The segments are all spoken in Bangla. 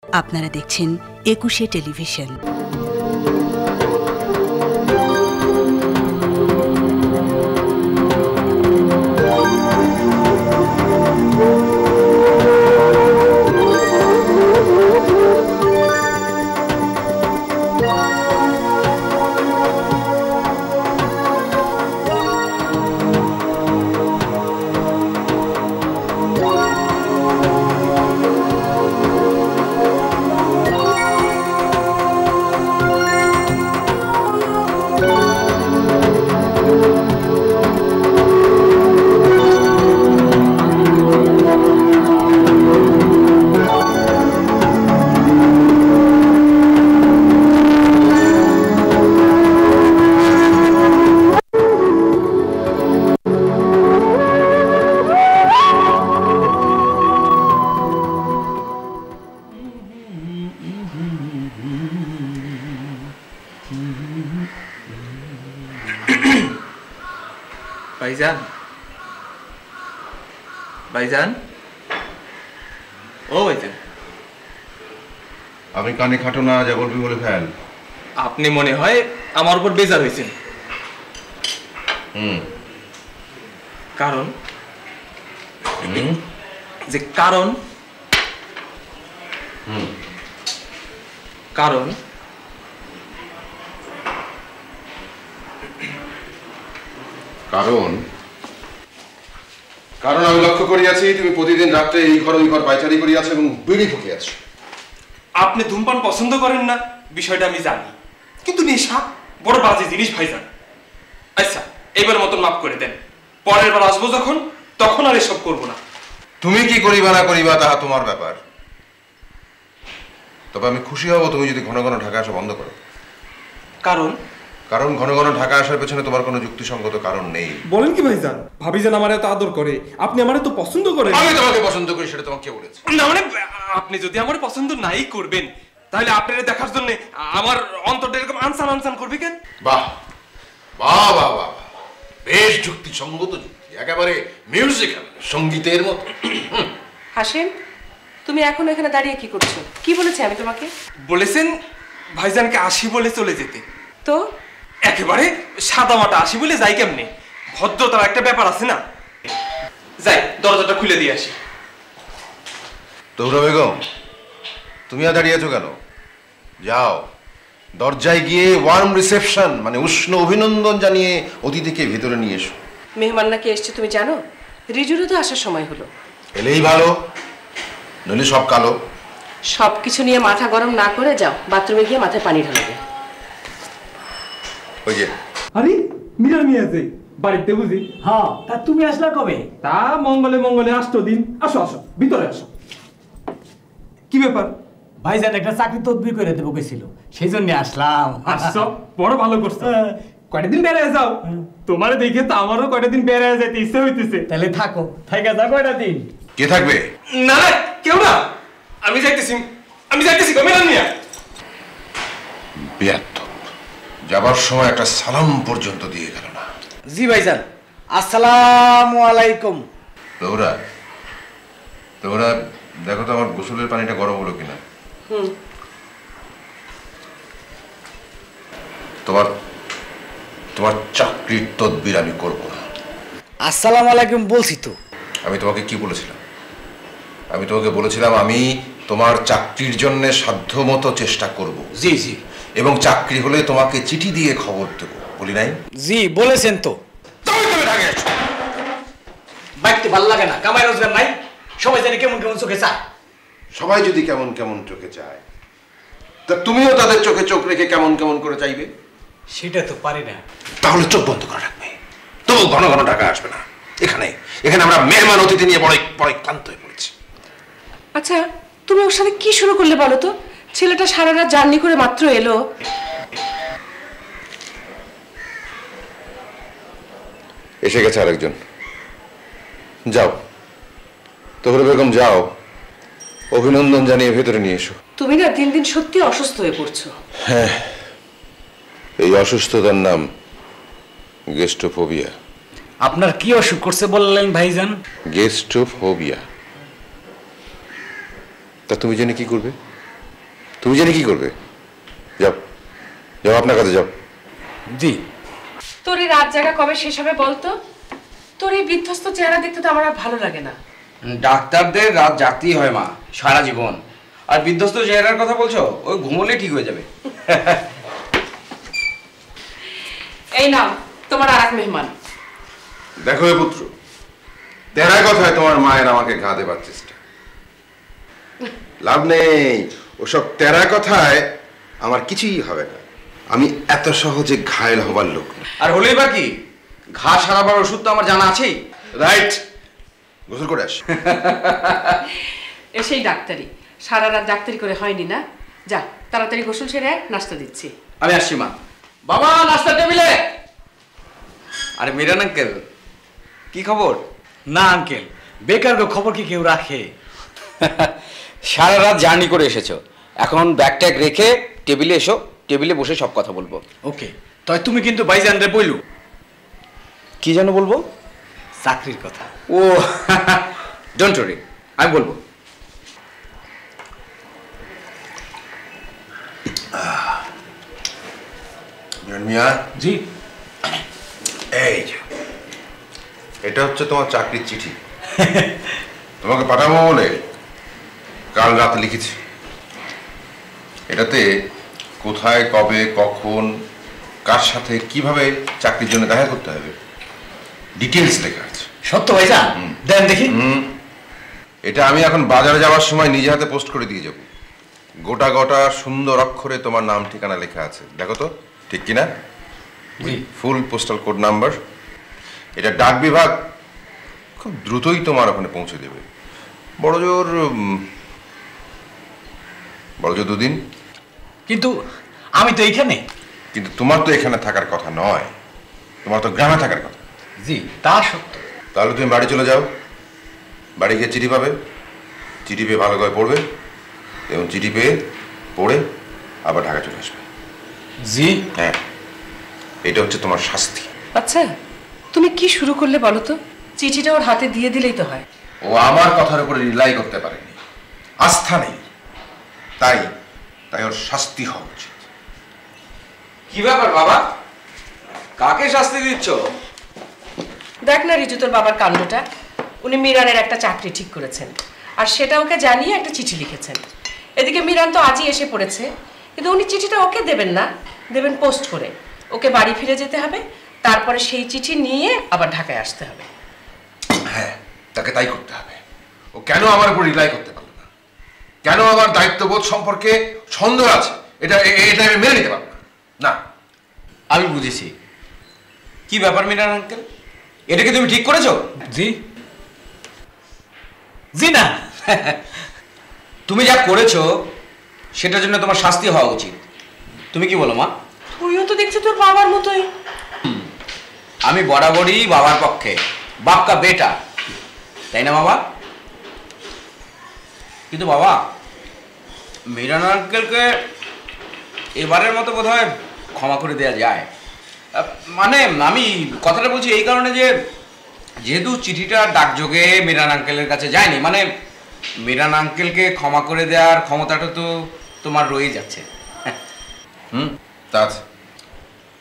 আপনারা দেখছেন একুশে টেলিভিশন। ভাইজান, ভাইজান, ও ভাইজান, আমি কানে খাটো না, যা বলবি বলে ফেল। আপনি মনে হয় আমার উপর বেজার হয়েছেন। কারণ যে কারণ কারণ কারণ কারণ আমি লক্ষ্য করিয়াছি তুমি প্রতিদিন রাত্রে এই ঘর ওই ঘর পায়চারি করিয়াছো এবং বিড়ি ফুঁকিয়াছো। আপনি ধূমপান পছন্দ করেন না, বিষয়টা আমি জানি, কিন্তু নেশা বড় বাজে জিনিস ভাইজান। আচ্ছা, এবার মতন মাফ করে দেন, পরের বার আসবো যখন তখন আর এসব করবো না। তুমি কি করিবা না করিবা তাহা তোমার ব্যাপার, তবে আমি খুশি হব তুমি যদি ঘন ঘন ঢাকা আসা বন্ধ করো। কারণ কারণ ঘন ঘন ঢাকা আসার পেছনে তোমার কোনো যুক্তিসঙ্গত কারণ নেই। বলেন কি ভাইজান? ভাবিজান আমার এত আদর করে, আপনি আমার এত পছন্দ করেন। আমি তোমাকে পছন্দ করি, সেটা তোমাকে কে বলেছে? না মানে আপনি যদি আমার পছন্দ নাই করবেন, তাহলে আপনারা দেখার জন্য আমার অন্তরটা এরকম আনসান আনসান করবে কেন? বাহ বাহ বাহ বাহ, বেশ যুক্তিসঙ্গত যুক্তি, একেবারে মিউজিক্যাল, সঙ্গীতের মতো। হাসেম, তুমি এখন এখানে দাঁড়িয়ে কি করছো? কি বলেছে আমি তোমাকে? বলেছেন ভাইজানকে আসি বলে চলে যেতে। তো একেবারে সাদা মাটা আসি বলে যাই কেমনে? ভদ্রতার একটা ব্যাপার আছে না। যাই, দরজাটা খুলে দিয়ে আসি। তৌরা বেগম, তুমি আর দাঁড়িয়ে আছো কেন? যাও, দরজায় গিয়ে ওয়ার্ম রিসেপশন মানে উষ্ণ অভিনন্দন জানিয়ে অতিথিকে ভিতরে নিয়ে এসো। মেহমান নাকি এসছে তুমি জানো? রিজুরও তো আসার সময় হলো। এলেই ভালো, নইলে সব কালো। সবকিছু নিয়ে মাথা গরম না করে যাও, বাথরুমে গিয়ে মাথায় পানি ঢালাবে। ওই যে আরে মিরার নিয়ে আছে বাড়িতে বুঝি? হ্যাঁ, তা তুমি আসলা কবে? তা মঙ্গলে মঙ্গলে 8 দিন। আসো আসো, ভিতরে আসো। কি ব্যাপার? ভাইজান একটা চাকরি তদবির করে দেবো গেছিল, সেই জন্য আসলাম। আসছো, বড় ভালো করছো। কয়টা দিন বেড়ায় যাও, তোমার দেখে তো আমারও কয়টা দিন বেড়ায় যেতে ইচ্ছে হইতেছে। তাহলে থাকো, থাইকা যাও কয়টা দিন। কে থাকবে? না না, কেউ না, আমি যাইতেছি, আমি যাইতেছি মিরার নিয়ে। বেয়াদব, যাবার সময় একটা সালাম পর্যন্ত দিয়ে গেল না। জি ভাইজান, আসসালামু আলাইকুম। তোরা তোরা দেখো তো আমার গোসলের পানিটা গরম হলো কিনা। তোমার তোমার চাকরির তদবির আমি করব না। আসসালামু আলাইকুম বলছি তো। আমি তোমাকে কি বলেছিলাম? আমি তোমাকে বলেছিলাম আমি তোমার চাকরির জন্য সাধ্যমতো চেষ্টা করব। জি জি। এবং চাকরি হলে তোমাকে চিঠি দিয়ে খবর দেব, বলি নাই? জি বলেছেন তো। বাইকতে ভালো লাগে না, কামাই রোজগার নাই, সবাই জানি কেমন কেমন চোখে চায়। সবাই যদি কেমন কেমন চোখে চায়, তা তুমিও তাদের চোখে চোখ রেখে কেমন কেমন করে চাইবে? সেটা তো পারি না। তাহলে চোখ বন্ধ করে রাখবে, তবু ঘন ঘন ঢাকা আসবে না। এখানে এখানে আমরা মেহমান অতিথি নিয়ে বড় বড় ক্লান্ত হয়ে পড়েছি। আচ্ছা, তুমি ওর সাথে কি শুরু করলে বলো তো? ছেলেটা সারা রাত জার্নি করে মাত্র এলো। এসে গেছে আরেকজন। যাও তোহরা বেগম, যাও, অভিনন্দন জানিয়ে ভেতরে নিয়ে এসো। তুমি না দিন দিন সত্যি অসুস্থ হয়ে পড়ছো। হ্যাঁ, এই অসুস্থতার নাম গেস্টোফোবিয়া। আপনার কি অসুখ করছে বললেন ভাইজান? গেস্টোফোবিয়া। তা তুমি জেনে কি করবে? তুমি জানি কি করবে? যাও যাও, আপনার কাছে যাও। জি। তোর এই রাত জায়গা কবে শেষ হবে বলতো? তোর এই বিধ্বস্ত চেহারা দেখতে তো আমার আর ভালো লাগে না। ডাক্তারদের রাত জাগতেই হয় মা, সারা জীবন। আর বিধ্বস্ত চেহারার কথা বলছো, ওই ঘুমোলে ঠিক হয়ে যাবে। এই নাও তোমার আর এক মেহমান। দেখো এ পুত্র, তেরা কথায় তোমার মায়ের আমাকে ঘা দেবার চেষ্টা। লাভ নেই, ওসব তেরা কথায় আমার কিছুই হবে না। আমি এত সহজে ঘায়েল হবার লোক না। আর হলেই বা কি, ঘা সারাবার ওষুধ তো আমার জানা আছেই। রাইট, গোসল করে আস। এসেই ডাক্তারি, সারা রাত ডাক্তারি করে হয়নি না? যা তাড়াতাড়ি গোসল সেরে আয়, নাস্তা দিচ্ছি। আমি আসছি মা। বাবা, নাস্তা টেবিলে। আরে মিরান আঙ্কেল, কি খবর? না আঙ্কেল, বেকার খবর কি কেউ রাখে? সারা রাত জার্নি করে এসেছো, এখন ব্যাগ ট্যাগ রেখে টেবিলে এসো, টেবিলে বসে সব কথা বলবো। ওকে, তাই তুমি কিন্তু ভাইজানরে বইলু কি যেন বলবো? চাকরির কথা। ও ডোন্ট ওয়ারি, আমি বলবো। মিয়া, জি। এই যে, এটা হচ্ছে তোমার চাকরির চিঠি। তোমাকে পাঠাবো বলে কাল রাতে লিখেছি। এটাতে কোথায়, কবে, কখন, কার সাথে, কিভাবে চাকরির জন্য দেখা করতে হবে, ডিটেলস লেখা আছে। সত্য ভাইজান? দেন দেখি। এটা আমি এখন বাজারে যাওয়ার সময় নিজে হাতে পোস্ট করে দিয়ে যাব। গোটা গোটা সুন্দর অক্ষরে তোমার নাম ঠিকানা লেখা আছে, দেখো তো ঠিক কিনা। ফুল পোস্টাল কোড নাম্বার। এটা ডাক বিভাগ খুব দ্রুতই তোমার ওখানে পৌঁছে দেবে। বড়জোর 2 দিন। কিন্তু আমি তো এইখানে। কিন্তু তোমার তো এখানে থাকার কথা নয়, তোমার তো গ্রামে থাকার কথা। জি, তা সত্য। তাহলে তুমি বাড়ি চলে যাও, বাড়ি গিয়ে চিঠি পাবে, চিঠি পেয়ে ভালো করে পড়বে, এবং চিঠি পেয়ে পড়ে আবার ঢাকা চলে আসবে। জি। হ্যাঁ, এটা হচ্ছে তোমার শাস্তি। আচ্ছা, তুমি কি শুরু করলে বলো তো? চিঠিটা ওর হাতে দিয়ে দিলেই তো হয়। ও আমার কথার উপরে রিলাই করতে পারেনি, আস্থা নেই, তাই ওর শাস্তি হওয়া উচিত। কি ব্যাপার বাবা, কাকে শাস্তি দিচ্ছ? দেখ না রিজু, তোর বাবার কাণ্ডটা। উনি মিরানের একটা চাকরি ঠিক করেছেন, আর সেটা ওকে জানিয়ে একটা চিঠি লিখেছেন। এদিকে মিরান তো আজই এসে পড়েছে, কিন্তু উনি চিঠিটা ওকে দেবেন না, দেবেন পোস্ট করে। ওকে বাড়ি ফিরে যেতে হবে, তারপরে সেই চিঠি নিয়ে আবার ঢাকায় আসতে হবে। হ্যাঁ, তাকে তাই করতে হবে। ও কেন আমার উপর রিলাই করতে পারলো না, কেন আমার দায়িত্ববোধ সম্পর্কে সন্দেহ আছে, এটা আমি মেনে নিতে পারবো না। আমি বুঝেছি। কি ব্যাপার মিরান আঙ্কেল, এটা কি তুমি ঠিক করেছো? জি। জি না, তুমি যা করেছো সেটার জন্য তোমার শাস্তি হওয়া উচিত। তুমি কি বলো মা? তুইও তো দেখছি তোর বাবার মতোই। আমি বরাবরই বাবার পক্ষে, বাপ কা বেটা, তাই না বাবা? কিন্তু বাবা, মিরান আঙ্কেলকে এবারের মতো বোধহয় ক্ষমা করে দেওয়া যায়। মানে আমি কথাটা বলছি এই কারণে যে, যেহেতু চিঠিটা ডাকযোগে মিরান আঙ্কেলের কাছে যায়নি, মানে মিরান আঙ্কেলকে ক্ষমা করে দেওয়ার ক্ষমতাটা তো তোমার রয়ে যাচ্ছে।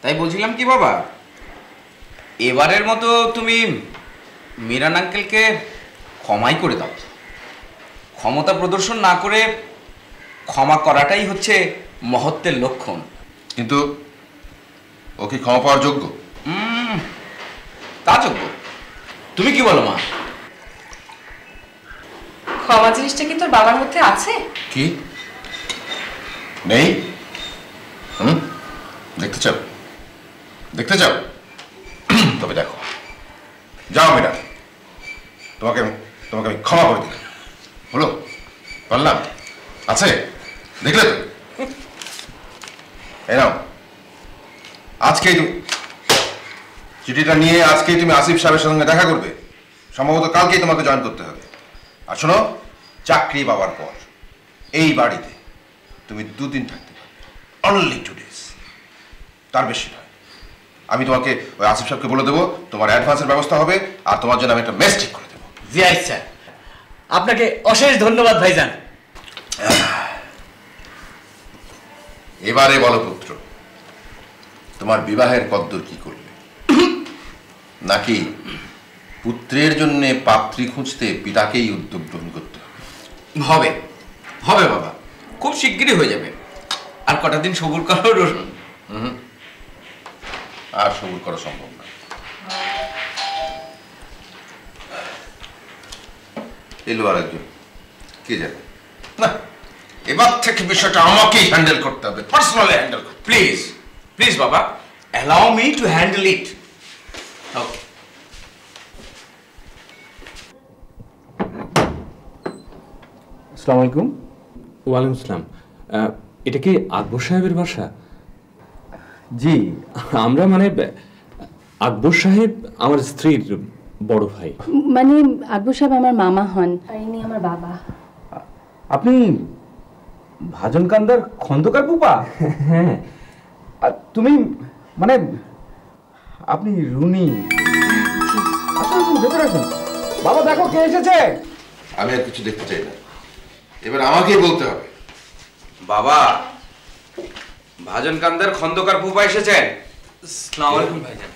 তাই বলছিলাম কি বাবা, এবারের মতো তুমি মিরান আঙ্কেলকে ক্ষমাই করে দাও। ক্ষমতা প্রদর্শন না করে ক্ষমা করাটাই হচ্ছে মহত্বের লক্ষণ। কিন্তু ও কি ক্ষমা পাওয়ার যোগ্য? তা যোগ্য। তুমি কি বলো মা? ক্ষমা জিনিসটা কি তোর বাবার মধ্যে আছে? কি নেই? দেখতে চাও? দেখতে চাও? তবে দেখো, যাও মেয়েটা, তোমাকে আমি ক্ষমা করে দিলাম। হলো? পারলাম? আছে? দেখলে তো? এই নাও, আজকেই তুমি চিঠিটা নিয়ে আজকেই তুমি আসিফ সাহেবের সঙ্গে দেখা করবে। সম্ভবত কালকেই তোমাকে জয়েন করতে হবে। আর শোনো, চাকরি পাওয়ার পর এই বাড়িতে তুমি 2 দিন থাকতে পারবে, অনলি 2 days, তার বেশি নয়। আমি তোমাকে ওই আসিফ সাহেবকে বলে দেবো, তোমার অ্যাডভান্সের ব্যবস্থা হবে, আর তোমার জন্য আমি একটা মেস ঠিক করে দেবো। জি আচ্ছা, আপনাকে অশেষ ধন্যবাদ ভাইজান। এবারে বলো পুত্র, তোমার বিবাহের কদ্দূর কি করলে? নাকি পুত্রের জন্য পাত্রী খুঁজতে পিতাকেই উদ্যোগ গ্রহণ করতে হবে? হবে বাবা, খুব শিগগিরই হয়ে যাবে। আর কটা দিন সবুর করো রোশন। আর সবুর করা সম্ভব না। এলো আর একজন, কে যাবে? না, এবার থেকে বিষয়টা আমাকেই হ্যান্ডেল করতে হবে, পার্সোনালি হ্যান্ডেল করতে। প্লিজ প্লিজ বাবা, allow me to handle it. Okay. আসসালামু আলাইকুম। ওয়ালাইকুম আসসালাম। এটা কি আকবর সাহেবের বাসা? জি, আমরা মানে আকবর সাহেব আমার স্ত্রীর বড় ভাই। মানে আকবর সাহেব আমার মামা হন আর ইনি আমার বাবা। আপনি ভাজন কান্দার খন্দকার পুপা? হ্যাঁ। আর তুমি মানে আপনি রুনি? আসুন আসুন, ভেতরে আসুন। বাবা দেখো কে এসেছে। আমি আর কিছু দেখতে চাই না, এবার আমাকেই বলতে হবে। বাবা, ভাজন কান্দার খন্দকার ফুপা এসেছেন। আসসালামু আলাইকুম ভাইজান।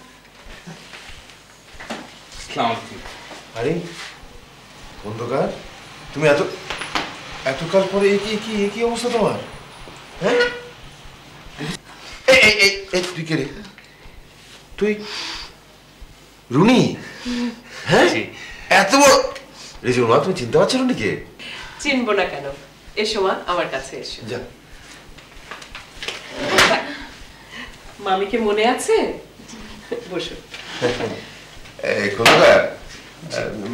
আসসালামু আলাইকুম। আরে খন্দকার, তুমি এতকাল পরে কি অবস্থা তোমার? হ্যাঁ, তুই কে রে? তুই রুনি? হ্যাঁ, এত বড় রেজু মা, তুমি চিনতে পারছো রুনিকে? চিনবো না কেন? এসো মা, আমার কাছে এসো। যা। মামিকে মনে আছে? বসো। খন্দকার,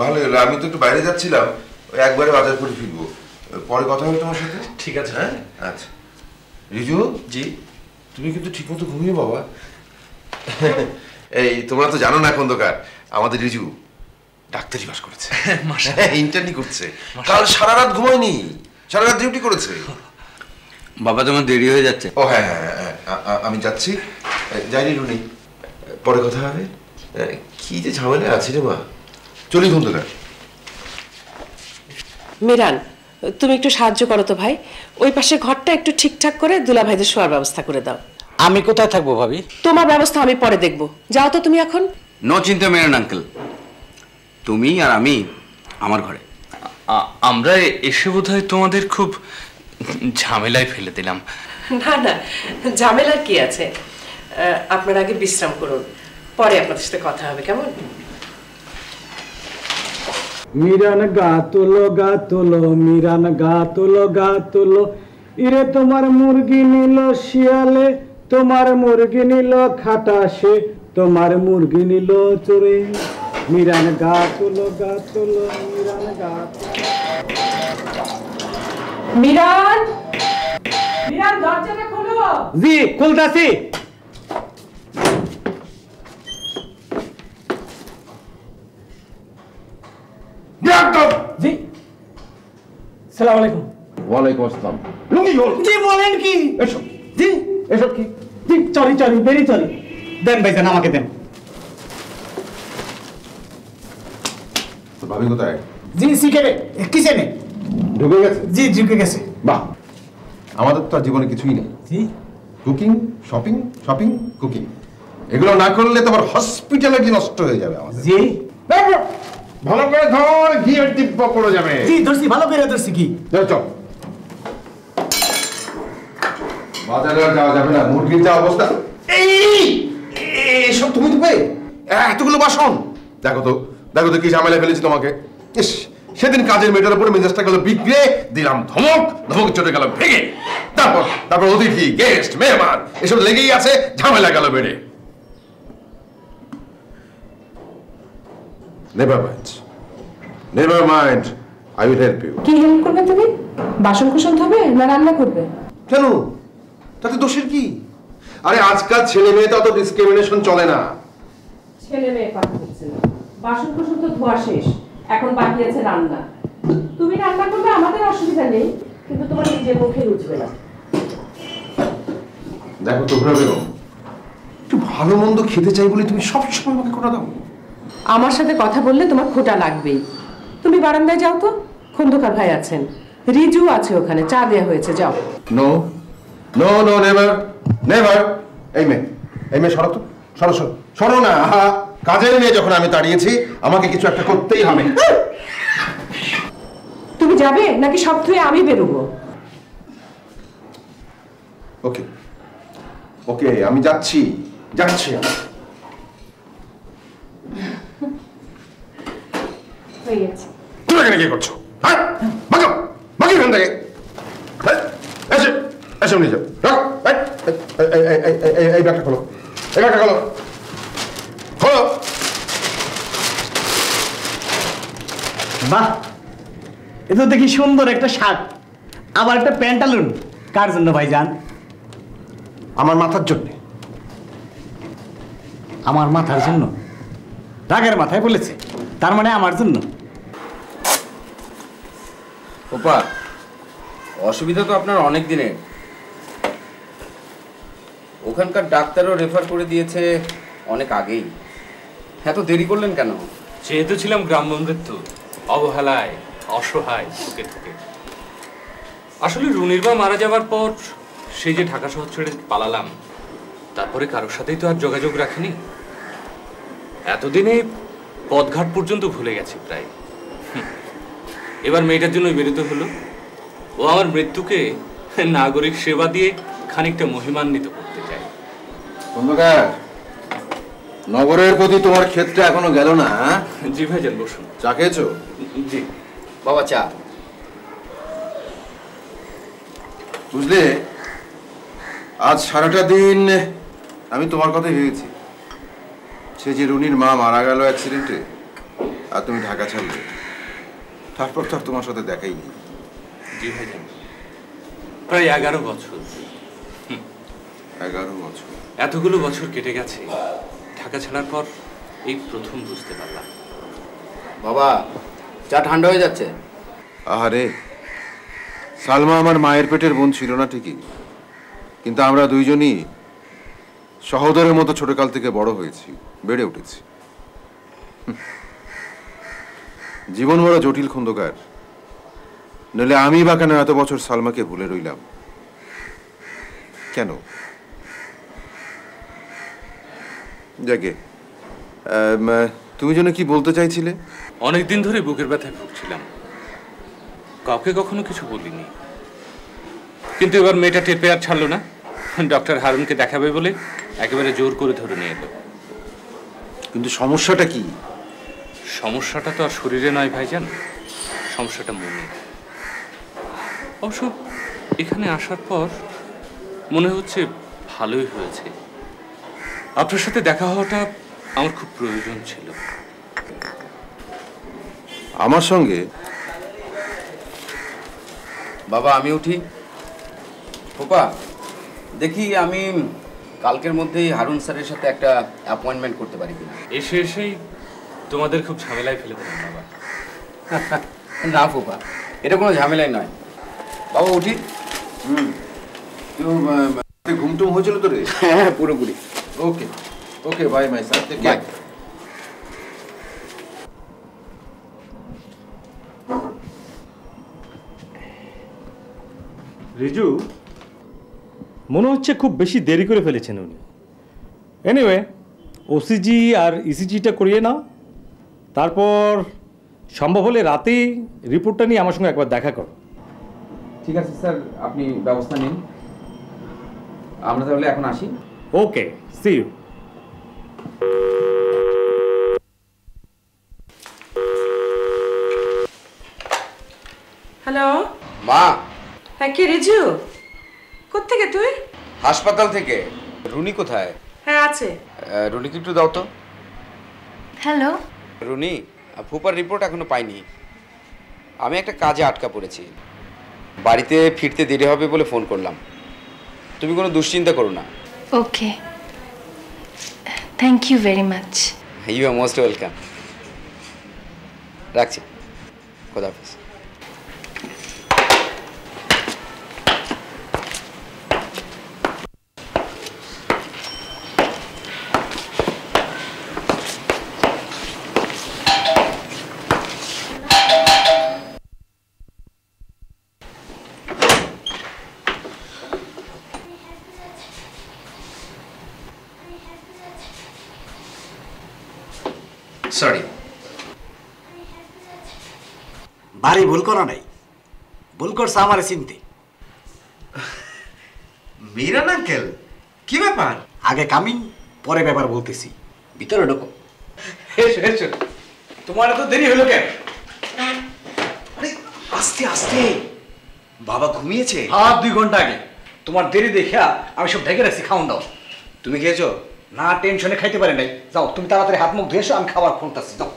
ভালো হলো, আমি তো একটু বাইরে যাচ্ছিলাম, ওই একবারে বাজার করে ফিরবো, পরে কথা হবে তোমার সাথে। ঠিক আছে। হ্যাঁ, আচ্ছা। রিজু জি, তুমি কিন্তু ঠিক মতো ঘুমিয়ে বাবা। এই তোমরা তো জানো না খন্দকার, আমাদের রিজু ডাক্তারি পাস করেছে, ইন্টার্নি করছে। কাল সারা রাত ঘুমায়নি, সারা রাত ডিউটি করেছে। বাবা, তোমার দেরি হয়ে যাচ্ছে। ও হ্যাঁ হ্যাঁ হ্যাঁ, আমি যাচ্ছি। যাইনি রুনি, পরে কথা হবে। কি যে ঝামেলা আছে রে মা, চলি খন্দকার। মিরান, তুমি একটু সাহায্য করো তো ভাই, ওই পাশে ঘরটা একটু ঠিকঠাক করে দুলা ভাইদের শোয়ার ব্যবস্থা করে দাও। আমি কোথায় থাকবো ভাবি? তোমার ব্যবস্থা আমি পরে দেখব, যাও তো তুমি এখন। নো চিন্তা মেরান আঙ্কেল, তুমি আর আমি আমার ঘরে। আমরা এসে বোধহয় তোমাদের খুব ঝামেলায় ফেলে দিলাম। না না, ঝামেলার কি আছে? আপনারা আগে বিশ্রাম করুন, পরে আপনাদের সাথে কথা হবে, কেমন? মিরান গা তোলো মিরান গা তোলো, ইরে তোমার মুরগি নিল শিয়ালে, তোমার মুরগি নিল খাটাসে, তোমার মুরগি নিল চোরে। মিরান গা তোলো মিরান গা মিরান, মিরান দরজাটা খোলো। জি, খুলতাছি। জি, সালাম আলাইকুম। ওয়ালাইকুম আসসালাম। জি বলেন কি? এসব জি, এসব কি? জি, চলি বেরি চলি। দেন ভাইজান, আমাকে দেন। তো ভাবি কোথায়? জি, সিকেরে কিচেনে ঢুকে গেছে? জি, ঢুকে গেছে। বাহ, আমাদের তো আর জীবনে কিছুই নেই। জি, কুকিং, শপিং, কুকিং, এগুলো না করলে তোমার হসপিটালিটি নষ্ট হয়ে যাবে আমাদের। জি, ভালো করে ধর, ঘিয়ের দিব্য পড়ে যাবে। জি ধরছি, ভালো করে ধরছি। কি চল, বাজারে আর যাওয়া যাবে না, মুরগির যা অবস্থা। এসব তুমি দেবে এতগুলো বাসন? দেখো তো কি ঝামেলা ফেলেছি তোমাকে। ইস, সেদিন কাজের মেয়েটার উপরে মেজাজটা গেল বিগড়ে, দিলাম ধমক চটে গেল ভেঙে। তারপর অতিথি, গেস্ট, মেহমান এসব লেগেই আছে, ঝামেলা গেল বেড়ে। Never mind, I will help you. কি হেল্প করবে তুমি? বাসন কুসন ধোবে না রান্না করবে? কেন, তাতে দোষের কি? আরে আজকাল ছেলে মেয়ে তো অত ডিসক্রিমিনেশন চলে না। ছেলে মেয়ে পাঠ হচ্ছে না, বাসন কুসন তো ধোয়া শেষ, এখন বাকি আছে রান্না। তুমি রান্না করবে, আমাদের অসুবিধা নেই, কিন্তু তোমার নিজের মুখে রুচবে না। দেখো তোমরা বেগম, একটু ভালো মন্দ খেতে চাই বলে তুমি সবসময় আমাকে খোটা দাও। আমার সাথে কথা বললে তোমার খোটা লাগবেই। তুমি বারান্দায় যাও তো, খন্দকার ভাই আছেন, রিজু আছে ওখানে, চা দেয়া হয়েছে, যাও। No, no no never never. এই মেয়ে সরো তো, সরো সরো সরো না। কাজের মেয়ে যখন আমি তাড়িয়েছি, আমাকে কিছু একটা করতেই হবে। তুমি যাবে নাকি সব ধুয়ে আমি বেরোবো? ওকে ওকে, আমি যাচ্ছি যাচ্ছি। হয়ে গেছে। তুমি এখানে কি করছো? হ্যাঁ, বাঁচো বাঁচো এখান থেকে। এসে এসে নিয়ে যাও। এই ব্যাগটা খোলো, এই ব্যাগটা খোলো খোলো। বাহ, এ তো দেখি সুন্দর একটা শার্ট, আবার একটা প্যান্টালুন। কার জন্য ভাইজান? আমার মাথার জন্য। আমার মাথার জন্য? রাগের মাথায় বলেছে, তার মানে আমার জন্য। ওপা, অসুবিধা তো আপনার অনেক দিনের। ওখানকার ডাক্তারও রেফার করে দিয়েছে অনেক আগেই। এত দেরি করলেন কেন? যেহেতু ছিলাম গ্রামবন্ধুত্ব, অবহেলায় অসহায় ঠুকে ঠুকে। আসলে রুনির মা মারা যাওয়ার পর সেই যে ঢাকা শহর ছেড়ে পালালাম, তারপরে কারোর সাথেই তো আর যোগাযোগ রাখিনি। এতদিনে পথঘাট পর্যন্ত ভুলে গেছি প্রায়। এবার মেয়েটার জন্য বেরোতে হলো। ও আমার মৃত্যুকে নাগরিক সেবা দিয়ে খানিকটা মহিমান্বিত করতে চায়। খন্দকার, নগরের প্রতি তোমার ক্ষেত্রে এখনো গেল না? জি ভাইজান, বসুন। চা খেয়েছো? জি বাবা, চা। বুঝলে, আজ সারাটা দিন আমি তোমার কথাই ভেবেছি। সে যে রুনির মা মারা গেল অ্যাক্সিডেন্টে, আর তুমি ঢাকা ছাড়লে, তারপর তো আর তোমার সাথে দেখাই নেই। জি ভাইজান, প্রায় 11 বছর। 11 বছর? এতগুলো বছর কেটে গেছে, ঢাকা ছাড়ার পর এই প্রথম বুঝতে পারলাম। বাবা, চা ঠান্ডা হয়ে যাচ্ছে। আহারে, সালমা আমার মায়ের পেটের বোন ছিল না ঠিকই, কিন্তু আমরা দুইজনই সহোদরের মতো ছোটকাল থেকে বড় হয়েছি, বেড়ে উঠেছি। জীবন বড় জটিল খন্দকার, নইলে আমি বা কেন এত বছর সালমাকে ভুলে রইলাম? কেন? যাকে তুমি যেন কি বলতে চাইছিলে? অনেকদিন ধরে বুকের ব্যথায় ভুগছিলাম, কাউকে কখনো কিছু বলিনি। কিন্তু এবার মেয়েটা টেপে আর ছাড়লো না। ডক্টর হারুনকে দেখাবে বলে একেবারে জোর করে ধরে নিয়ে এলো। কিন্তু সমস্যাটা কি? সমস্যাটা তো আর শরীরে নয় ভাইজান, সমস্যাটা মনে। অবশ্য এখানে আসার পর মনে হচ্ছে ভালোই হয়েছে। আপনার সাথে দেখা হওয়াটা আমার খুব প্রয়োজন ছিল। আমার সঙ্গে? বাবা, আমি উঠি। পোপা, দেখি আমি কালকের মধ্যেই হারুন স্যারের সাথে একটা অ্যাপয়েন্টমেন্ট করতে পারি কিনা। এসে এসেই তোমাদের খুব ঝামেলায় ফেলে দেবেন বাবা। না পোপা, এটা কোনো ঝামেলাই নয়। বাবা উঠি। ঘুমটুম হয়েছিল তো রে? হ্যাঁ, পুরোপুরি। Okay okay, bye my sir. Bye. Riju, মনে হচ্ছে খুব বেশি দেরি করে ফেলেছেন উনি। এনিওয়ে, ওসিজি আর ইসিজিটা করিয়ে নাও, তারপর সম্ভব হলে রাতেই রিপোর্টটা নিয়ে আমার সঙ্গে একবার দেখা করো। ঠিক আছে স্যার, আপনি ব্যবস্থা নিন। আমরা তাহলে এখন আসি। ওকে, সি ইউ। হ্যালো। মা। হ্যাঁ, কে রিজু? কোত্থেকে তুই? হাসপাতাল থেকে। রুনি কোথায়? হ্যাঁ, আছে। রুনিকে একটু দাও তো। হ্যালো। রুনি, ফুপার রিপোর্ট এখনো পাইনি। আমি একটা কাজে আটকা পড়েছি, বাড়িতে ফিরতে দেরি হবে বলে ফোন করলাম। তুমি কোনো দুশ্চিন্তা করো না। Okay, thank you very much. You are most welcome. রাখছি, খোদা হাফেজ। সরি। বাড়ি ভুল করা নাই, ভুল করছে আমার চিনতে। মিরান আঙ্কেল, কি ব্যাপার? আগে কামিং, পরে ব্যাপার বলতেছি। ভিতরে ঢোকো। এসো এসো। তোমার এত দেরি হলো কেন? আরে আস্তে আস্তে, বাবা ঘুমিয়েছে। আর 2 ঘন্টা আগে। তোমার দেরি দেখা আমি সব ঢেকে রাখছি, খাওন দাও। তুমি খেয়েছো? না, টেনশনে খাইতে পারে নাই। যাও তুমি তাড়াতাড়ি হাত মুখ ধুয়ে এসো, আমি খাবার খুঁজতেছি। যাও।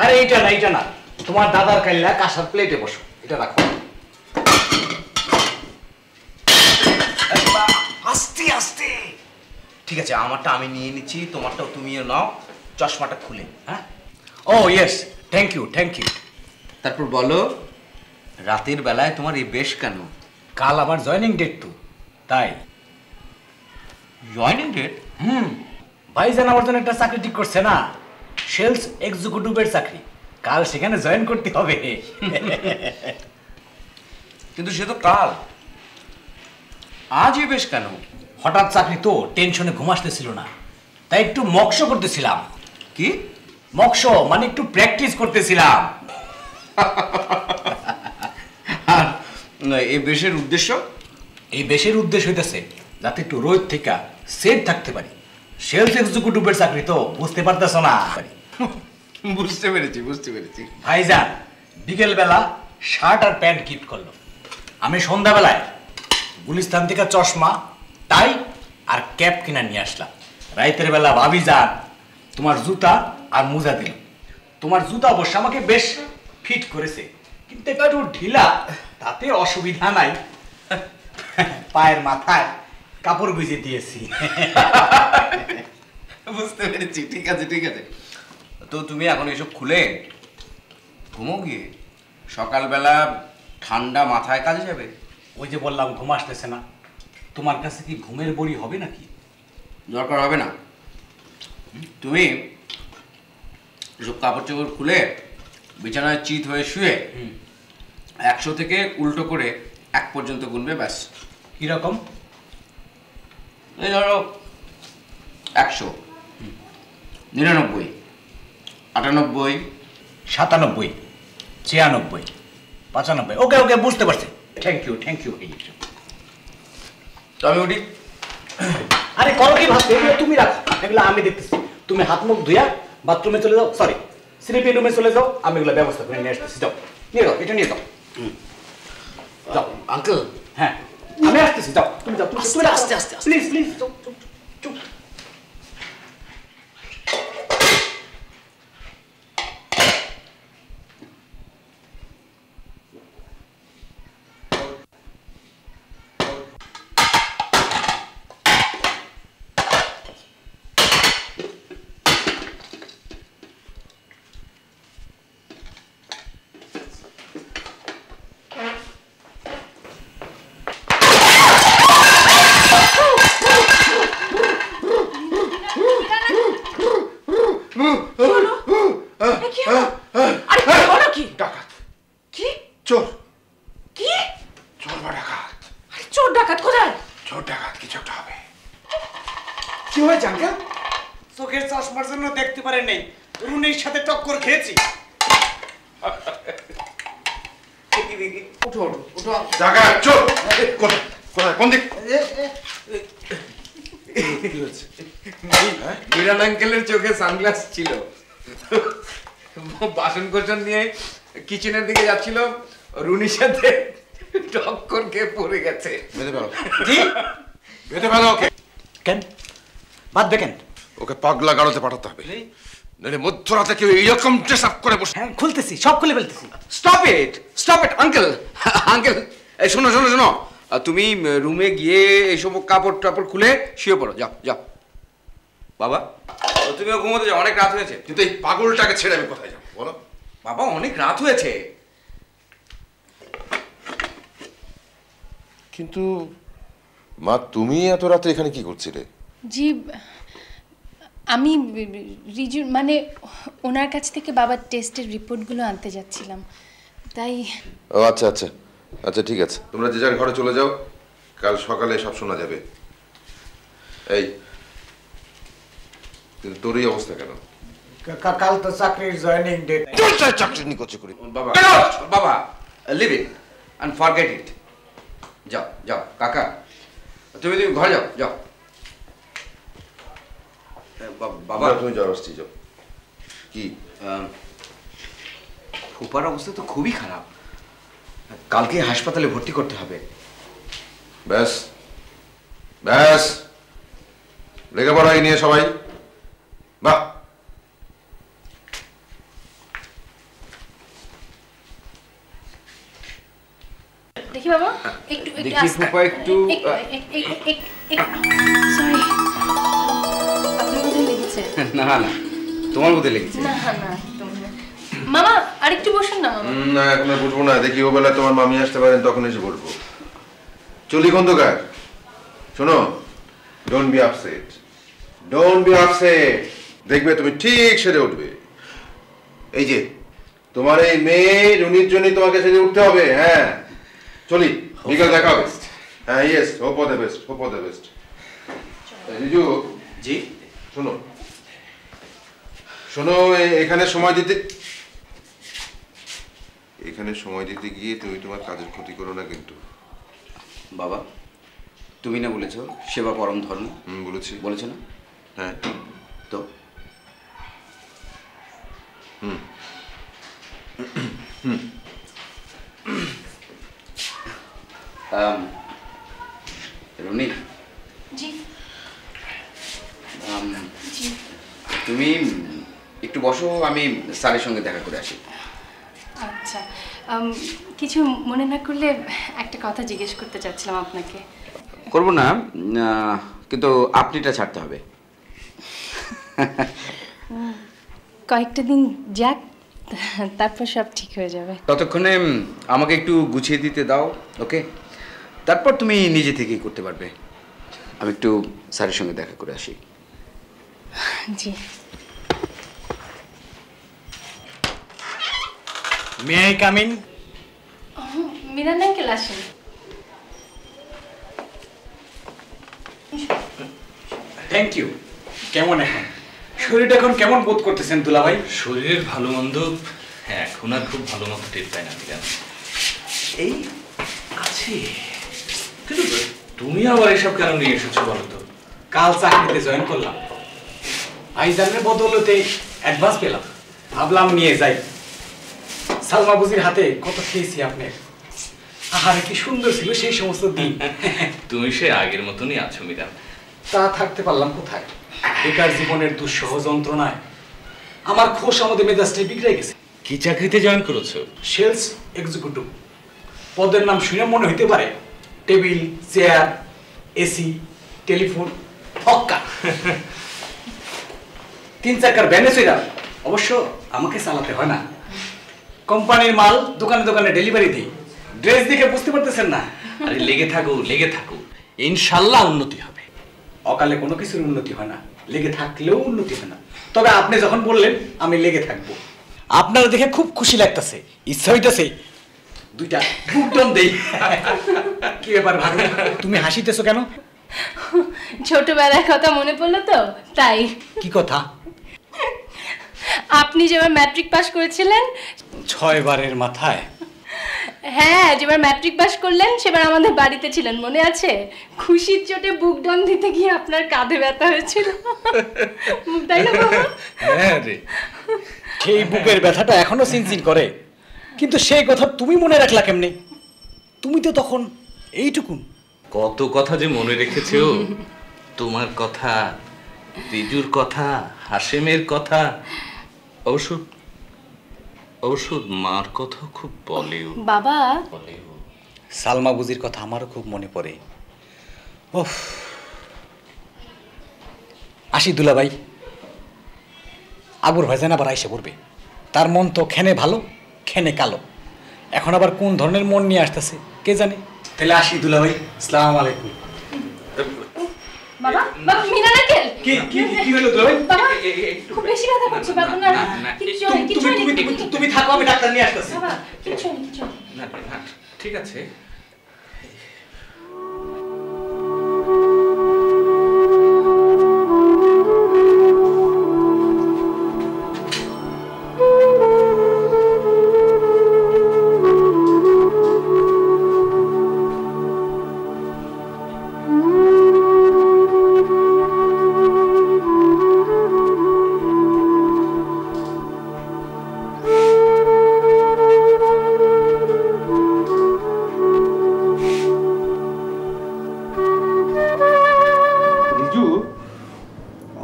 আরে এইটা না, তোমার দাদার কাইল্লা কাঁসার প্লেটে বসো, এটা রাখো। আস্তে আস্তে। ঠিক আছে, আমারটা আমি নিয়ে নিচ্ছি, তোমারটাও তুমিও নাও। চশমাটা খুলে। হ্যাঁ, ও ইয়েস, থ্যাংক ইউ। তারপর বলো, রাতের বেলায় তোমার এই বেশ কেন? কাল আমার জয়েনিং ডেট তো, তাই। Joining date? ভাইজান আমার জন্য একটা চাকরি ঠিক করছে না, সেলস এক্সিকিউটিভের চাকরি। কাল সেখানে জয়েন করতে হবে। কিন্তু সে তো কাল, আজ এই বেশ কেন? হঠাৎ চাকরি তো, টেনশনে ঘুম আসতেছিল না, তাই একটু মক্স করতেছিলাম। কি মক্স মানে একটু প্র্যাকটিস করতেছিলাম। আর এই বেশের উদ্দেশ্য? এই বেশের উদ্দেশ্য হইতেছে যাতে একটু রোদ থেকে সেফ থাকতে পারি। সেলস এক্সিকিউটিভের চাকরি তো, বুঝতে পারতেছ না? বুঝতে পেরেছি। ভাইজান বিকেল বেলা শার্ট আর প্যান্ট গিফট করলো, আমি সন্ধ্যাবেলায় গুলিস্তান থেকে চশমা, টাই আর ক্যাপ কিনা নিয়ে আসলাম। রাইতের বেলা ভাবি যান তোমার জুতা আর মোজা দিল। তোমার জুতা অবশ্য আমাকে বেশ ফিট করেছে, কিন্তু একটু ঢিলা, তাতে অসুবিধা নাই। পায়ের মাথায় কাপড় গুঁজে দিয়েছি। বুঝতে পেরেছি। ঠিক আছে। তো তুমি এখন এসব খুলে ঘুমো গিয়ে, সকালবেলা ঠান্ডা মাথায় কাজে যাবে। ওই যে বললাম ঘুম আসতেছে না, তোমার কাছে কি ঘুমের বড়ি হবে নাকি? দরকার হবে না। তুমি এসব কাপড় চোপড় খুলে বিছানায় চিত হয়ে শুয়ে 100 থেকে উল্টো করে 1 পর্যন্ত গুনবে, ব্যাস। কিরকম? এই ধরো 100, 99, 98, 97, 96, 95। ওকে বুঝতে পারছি। Thank you. তো আমি উঠি। আরে করো কি ভাবতে, এগুলো তুমি রাখো, এগুলো আমি দেখতেছি। তুমি হাত মুখ ধুয়া বাথরুমে চলে যাও, সরি স্লিপিং রুমে চলে যাও, আমি এগুলো ব্যবস্থা করে নিয়ে আসতেছি। যাও, নিয়ে যাও, এটা নিয়ে যাও। যাও আঙ্কেল। হ্যাঁ, আমি আসতেছি। যাও, তুমি যাও, তুমি আস্তে প্লিজ চুপ। কি হয়েছে আঙ্কেল? চোখের চশমার জন্য দেখতে পারেন নাই, রুনির সাথে টক্কর খেয়েছি। উঠো জায়গা চল। কোথায়, কোন দিক? মিরান আঙ্কেলের চোখে সানগ্লাস ছিল, বাসন কোসন নিয়ে কিচেনের দিকে যাচ্ছিল, রুনির সাথে টক্কর খেয়ে পড়ে গেছে। বেঁধে ফেলো ওকে। কেন বাদ কেন? ওকে পাগলা গাড়োতে পাঠাতে হবে, নইলে মধ্যরাতে কেউ এইরকম ড্রেস আপ করে বসে। হ্যাঁ, খুলতেছি, সব খুলে ফেলতেছি। Stop it uncle. শোনো, তুমি রুমে গিয়ে এইসব কাপড় টাপড় খুলে শুয়ে পড়ো। যাও বাবা, তুমিও ঘুমোতে যাও, অনেক রাত হয়েছে। কিন্তু এই পাগলটাকে ছেড়ে আমি কোথায় যাবো বলো? বাবা, অনেক রাত হয়েছে। কিন্তু মা তুমি এত রাতে এখানে কি করছিলে? জি আমি রিজু মানে ওনার কাছ থেকে বাবার টেস্টের রিপোর্টগুলো আনতে যাচ্ছিলাম, তাই। ও আচ্ছা আচ্ছা আচ্ছা, ঠিক আছে, তোমরা যে যার ঘরে চলে যাও, কাল সকালে সব শোনা যাবে। এই কিন্তু তোর এই অবস্থা কেন? কাল তো চাকরির জয়েনিং ডেট। চাকরি নি করছে করি বাবা বাবা, leave it and forget it. যাও যাও কাকা, তুমি ঘরে যাও যাও। বাবা তুমি যাও, আসছি যাও। কি ফুপার অবস্থা তো খুবই খারাপ, কালকে হাসপাতালে ভর্তি করতে হবে। ব্যাস ব্যাস, লেখাপড়া নিয়ে সবাই। বাহ, দেখি বাবা একটু দেখি ফুপা একটু। সরি, আপনার বোধহয় লেগেছে। না না, তোমার মধ্যে লেগেছে। না না, মামা আরেকটু বসুন না মামা। না এখন আর বসবো না, দেখি ও বেলা তোমার মামি আসতে পারেন তখন এসে বলবো। চলি খন্দকার, শোনো, don't be upset, don't be upset, দেখবে তুমি ঠিক সেরে উঠবে। এই যে তোমার এই মেয়ে রুনির জন্য তোমাকে সেরে উঠতে হবে। হ্যাঁ চলি, বিকাল দেখা হবে। হ্যাঁ yes, hope for the best, hope for the best. Riju ji শোনো শোনো, এখানে সময় দিতে গিয়ে তুমি তোমার কাজের ক্ষতি করো না কিন্তু। বাবা তুমি না বলেছো সেবা পরম ধর্ম? বলেছি। বলেছো না? হ্যাঁ তো রুনি জি জি, তুমি একটু বসো, আমি স্যারের সঙ্গে দেখা করে আসি। আচ্ছা, কিছু মনে না করলে একটা কথা জিজ্ঞেস করতে চাচ্ছিলাম আপনাকে। করবো না, কিন্তু আপনিটা ছাড়তে হবে। কয়েকটা দিন যাক, তারপর সব ঠিক হয়ে যাবে। ততক্ষণে আমাকে একটু গুছিয়ে দিতে দাও, ওকে? তারপর তুমি নিজে থেকেই করতে পারবে। আমি একটু স্যারের সঙ্গে দেখা করে আসি। জি। May I come in? Miran uncle আসেন। Thank you. কেমন এখন শরীরটা, এখন কেমন বোধ করতেছেন দুলাভাই? শরীরের ভালো মন্দ এখন আর খুব ভালো মতো টের পাই না মিরান। এই আছে, কিন্তু তুমি আবার এসব কেন নিয়ে এসেছো বলো তো? কাল চাকরিতে জয়েন করলাম, আইজানের বদৌলতে অ্যাডভান্স পেলাম, ভাবলাম নিয়ে যাই। সালমা বুজির হাতে কত খেয়েছি আপনার, আহারে কি সুন্দর ছিল সেই সমস্ত দিন। তুমি সে আগের মতনই আছো মিরান। তা থাকতে পারলাম কোথায়? বেকার জীবনের দুঃসহ যন্ত্রণায় আমার খোশ আমাদের মেজাজটাই বিগড়ে গেছে। কি চাকরিতে জয়েন করেছো? Sales executive. পদের নাম শুনে মনে হইতে পারে টেবিল, চেয়ার, এসি, টেলিফোন, ফক্কা। 3 চাকার ভ্যানে চড়া, অবশ্য আমাকে চালাতে হয় না। কোম্পানির মাল দোকানে দোকানে ডেলিভারি দিই। ড্রেস দেখে বুঝতে পারতেছেন না? আরে লেগে থাকো, ইনশাল্লাহ উন্নতি হবে। অকালে কোনো কিছুর উন্নতি হয় না, লেগে থাকলেও উন্নতি হয় না। তবে আপনি যখন বললেন আমি লেগে থাকবো, আপনারা দেখে খুব খুশি লাগতেছে, ইচ্ছা হইতেছে 2টা বুকডন দেই। কি ব্যাপার ভাবি, তুমি হাসিতেছো কেন? ছোটবেলার কথা মনে পড়লো তো তাই। কি কথা? আপনি যেবার ম্যাট্রিক পাস করেছিলেন, 6 বারের মাথায়। হ্যাঁ, যেবার ম্যাট্রিক পাস করলেন সেবার আমাদের বাড়িতে ছিলেন, মনে আছে? খুশির চোটে বুক ডাউন দিতে গিয়ে আপনার কাঁধে ব্যথা হয়েছিল, তাই না বাবা? হ্যাঁ রে, সেই বুকের ব্যথাটা এখনো চিনচিন করে, কিন্তু সেই কথা তুমি মনে রাখলা কেমনে? তুমি তো তখন এইটুকুন। কত কথা যে মনে রেখেছো, তোমার কথা, রিজুর কথা, হাশেমের কথা, অবশ্য মার কথা খুব বলেও। বাবা, সালমা বুজির কথা আমারও খুব মনে পড়ে। ওহ, আসি দুলাভাই, আবুর ভাইজান আবার আইসে পড়বে। তার মন তো খেনে ভালো, খেনে কালো। এখন আবার কোন ধরনের মন নিয়ে আসতেছে কে জানে। তাহলে আসি দুলাভাই, আসসালামু আলাইকুম। বাবা বাবা মিরান আঙ্কেল কি হলো তোর? বাবা খুব বেশি ব্যথা করছে বাবা না কিছু তুমি থাকো, আমি ডাক্তার নিয়ে আসতেছি। বাবা কিছু না ঠিক আছে।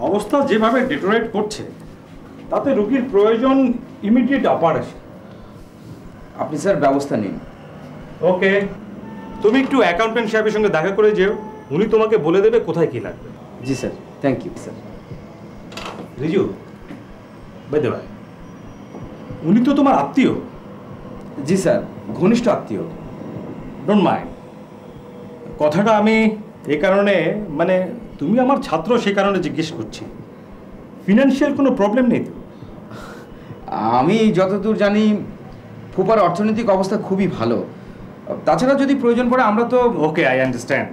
অবস্থা যেভাবে ডিটোরেট করছে তাতে রোগীর প্রয়োজন ইমিডিয়েট অপারেশন। আপনি স্যার ব্যবস্থা নিন। ওকে, তুমি একটু অ্যাকাউন্টেন্ট সাহেবের সঙ্গে দেখা করে যেও, উনি তোমাকে বলে দেবে কোথায় কি লাগবে। জি sir, thank you sir. Riju, বেদে ভাই, উনি তো তোমার আত্মীয়। জি স্যার, ঘনিষ্ঠ আত্মীয়। Don't mind. কথাটা আমি এই কারণে, মানে তুমি আমার ছাত্র সে কারণে জিজ্ঞেস করছি। ফিনান্সিয়াল কোনো প্রবলেম নেই তো? আমি যতদূর জানি ফুপার অর্থনৈতিক অবস্থা খুবই ভালো। তাছাড়া যদি প্রয়োজন পড়ে আমরা তো। ওকে, আই আন্ডারস্ট্যান্ড।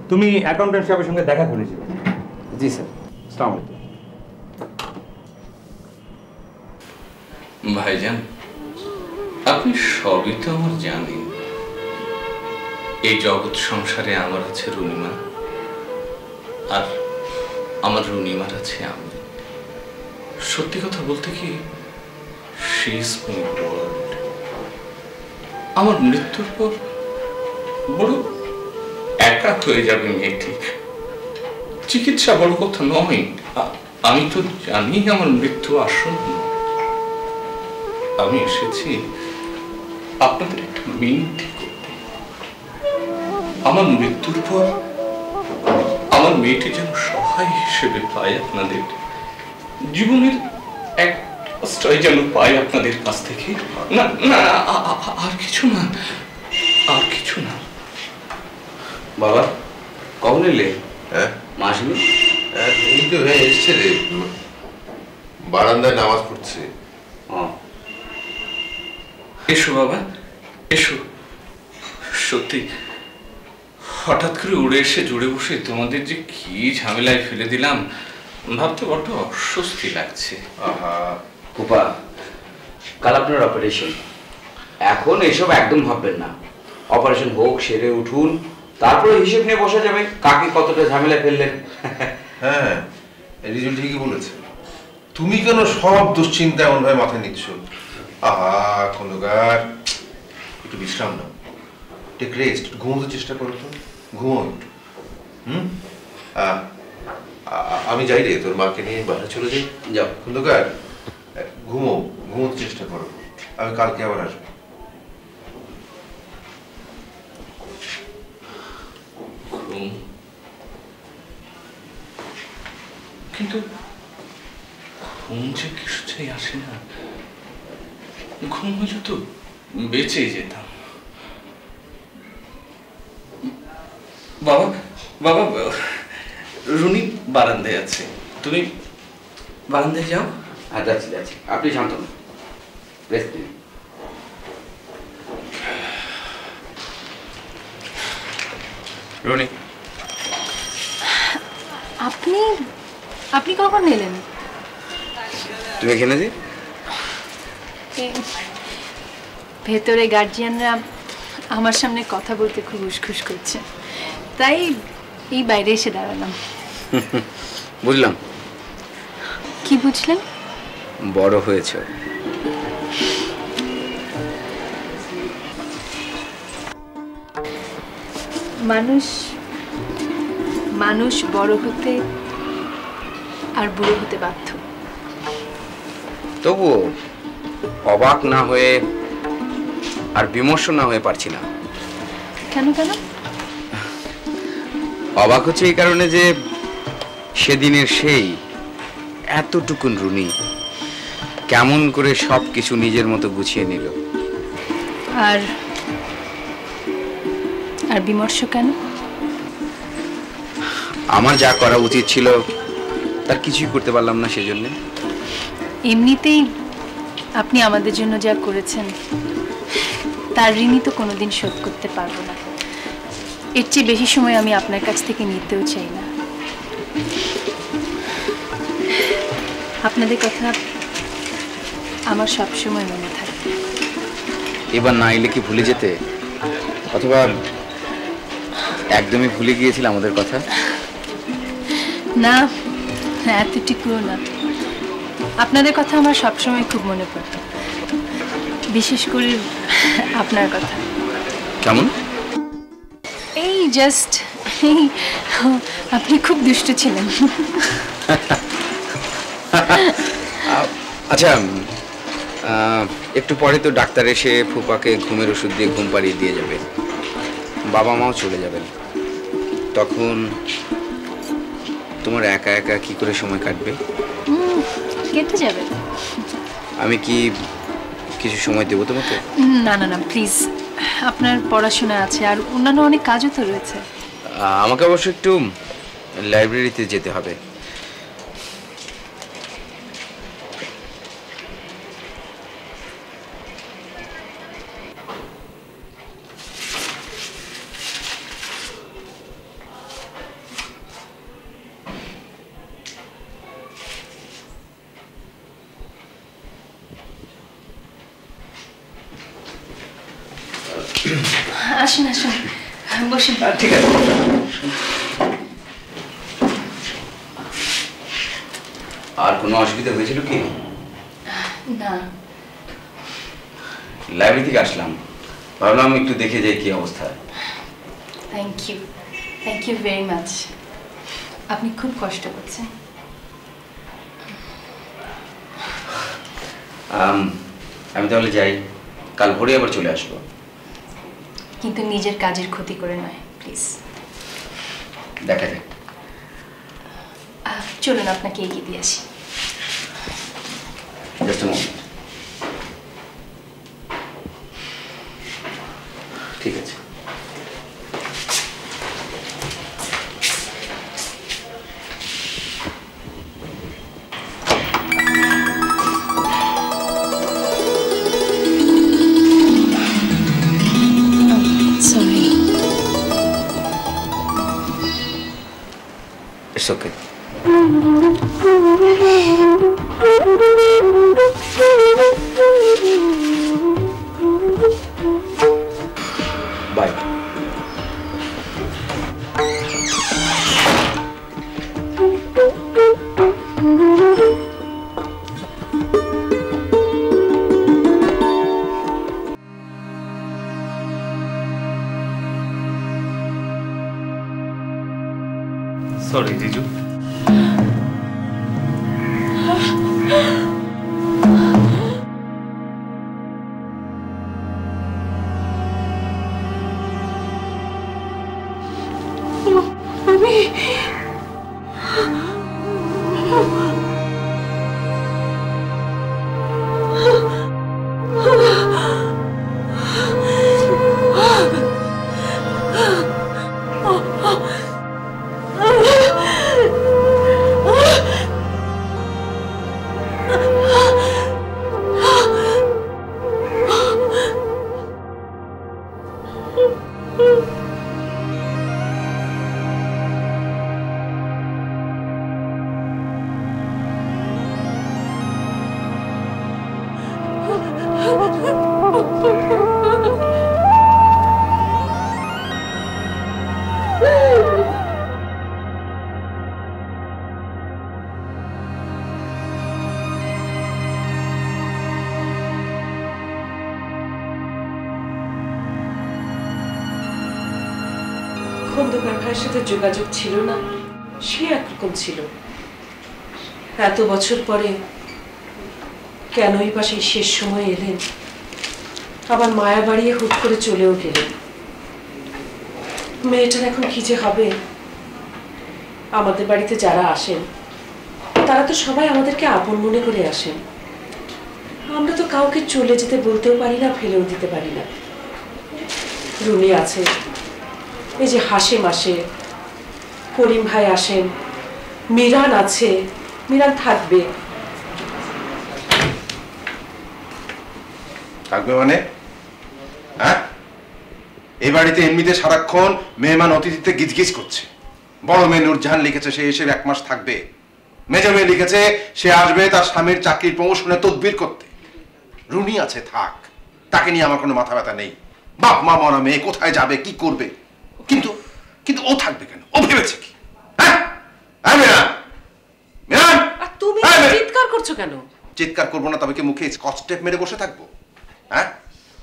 তুমি অ্যাকাউন্টেন্ট সাহেবের সঙ্গে দেখা করে যাবে। জি স্যার। আসসালামু আলাইকুম। ভাইজান, আপনি সবই তো আমার জানেন। এই জগৎ সংসারে আমার আছে রুনিমা, আর আমার রুনিমার আছে আমি। সত্যি কথা বলতে কি, শি ইজ মাই ওয়ার্ল্ড। আমার মৃত্যুর পর বড় একা হয়ে যাবে মেয়েটি। চিকিৎসা বড় কথা নয়, আমি তো জানি আমার মৃত্যু আসন্ন। আমি এসেছি আপনাদের একটা মিনতি করতে। আমার মৃত্যুর পর আমার মেয়েটি যেন সহায় হিসেবে পায় আপনাদের, জীবনের এক আশ্রয় যেন পায় আপনাদের কাছ থেকে। না না, আর কিছু না, আর কিছু না। বাবা কখন এলে? হ্যাঁ মাসিমি এই তো হ্যাঁ এসছে রে, বারান্দায় নামাজ পড়ছে। এসো বাবা এসো। সত্যি হঠাৎ করে উড়ে এসে জুড়ে বসে তোমাদের যে কি ঝামেলায় ফেলে দিলাম ভাবতে বড্ড অস্বস্তি লাগছে। কুপা, কাল আপনার অপারেশন। এখন এসব একদম ভাববেন না। অপারেশন হোক, সেরে উঠুন, তারপরে হিসেব নিয়ে বসা যাবে কাকে কতটা ঝামেলা ফেললেন। হ্যাঁ, রিজু ঠিকই বলেছে। তুমি কেন সব দুশ্চিন্তা এমন ভাবে মাথায় নিচ্ছ? আহা খন্দকার, একটু বিশ্রাম নাও, টেক রেস্ট, ঘুমোতে চেষ্টা করো তো, ঘুমো একটু। আমি যাই রে, তোর মাকে নিয়ে বাসা চলে যাই। যাও খন্দকার, ঘুমোতে চেষ্টা করো, আমি কালকে আবার আসবো। কিন্তু ঘুম যে কিছুতেই আসে না। ঘুম হলে তো বেঁচেই যেতাম। বাবা বাবা, রুনি বারান্দায় আছে, তুমি বারান্দায় যাও। হ্যাঁ যাচ্ছি যাচ্ছি, আপনি শান্ত হন, রেস্ট নিন। রুনি, আপনি আপনি কখন এলেন? তুমি এখানে যে ভেতরে গার্জিয়ানরা আমার সামনে কথা বলতে খুব উসখুস করছে, তাই এই বাইরে এসে দাঁড়ালাম। বুঝলাম। কি বুঝলেন? বড় হয়েছ। মানুষ বড় হতে আর বুড়ো হতে বাধ্য। তবুও অবাক না হয়ে আর বিমর্ষ না হয়ে পারছি না। কেন কেন? অবাক হচ্ছে এই কারণে যে সেদিনের সেই এতটুকুন রুনি কেমন করে সব কিছু নিজের মতো গুছিয়ে নিল। আর বিমর্ষ কেন? আমার যা করা উচিত ছিল তার কিছুই করতে পারলাম না, সেজন্য। এমনিতেই আপনি আমাদের জন্য যা করেছেন তার ঋণই তো কোনোদিন শোধ করতে পারবো না। এর চেয়ে বেশি সময় আমি আপনার কাছ থেকে নিতেও চাই না। আপনাদের কথা আমার সবসময় মনে থাকবে। এবার না এলে কি ভুলে যেতে, অথবা একদমই ভুলে গিয়েছিল আমাদের কথা? না, এতটুকুও না। আপনাদের কথা আমার সবসময় খুব মনে পড়ে, বিশেষ করে আপনার কথা। কেমন? এই জাস্ট আপনি খুব দুষ্ট ছিলেন। আচ্ছা, একটু পরে তো ডাক্তার এসে ফুপাকে ঘুমের ওষুধ দিয়ে ঘুম পাড়িয়ে দিয়ে যাবে, বাবা মাও চলে যাবেন। তখন তোমার একা একা কি করে সময় কাটবে? কেটে যাবে। আমি কি কিছু সময় দেবো তোমাকে? না না না, প্লিজ। আপনার পড়াশোনা আছে আর অন্যান্য অনেক কাজও তো রয়েছে। আমাকে অবশ্য একটু লাইব্রেরিতে যেতে হবে। আসুন আসুন, বসুন। ঠিক আছে। আর কোনো অসুবিধা হয়েছিল কি? না, লাইব্রেরি থেকে আসলাম, ভাবলাম একটু দেখে যাই কি অবস্থা। Thank you very much. আপনি খুব কষ্ট করছেন। আমি তাহলে যাই, কাল ভোরে আবার চলে আসবো। কিন্তু নিজের কাজের ক্ষতি করে নয়, প্লিজ। দেখা যাক। চলুন আপনাকে এগিয়ে দিয়ে আসি। Just a moment. ঠিক আছে। Sorry. It's okay. Bye. Sorry জিজু। খন্দকার ভাইয়ের সাথে যোগাযোগ ছিল না, সে একরকম ছিল। এত বছর পরে কেনই পাশে শেষ সময় এলেন, আবার মায়া বাড়িয়ে হুট করে চলেও গেলেন। মেয়েটার এখন কি যে হবে। আমাদের বাড়িতে যারা আসেন তারা তো সবাই আমাদেরকে আপন মনে করে আসেন। আমরা তো কাউকে চলে যেতে বলতেও পারি না, ফেলেও দিতে পারি না। রুনি আছে, এই যে হাসে মাসে করিম ভাই আসেন, মিরান আছে, মিরান থাকবে। থাকবে মানে? হ্যাঁ, এই বাড়িতে এমনিতে সারাক্ষণ মেহমান অতিথিতে গিজগিজ করছে। বড় মেয়ে নূরজাহান লিখেছে সে এসে 1 মাস থাকবে। মেজো মেয়ে লিখেছে সে আসবে তার স্বামীর চাকরির প্রমোশনে তদবির করতে। রুনি আছে, থাক, তাকে নিয়ে আমার কোনো মাথা ব্যথা নেই। বাপ মা মরা মেয়ে কোথায় যাবে কি করবে, কিন্তু কিন্তু ও থাকবে কেন? ও ভেবেছে কি? হ্যাঁ, তুমি চিৎকার করছো কেন? চিৎকার করবো না তবে কি মুখে স্কচ টেপ মেরে বসে থাকবো? হ্যাঁ,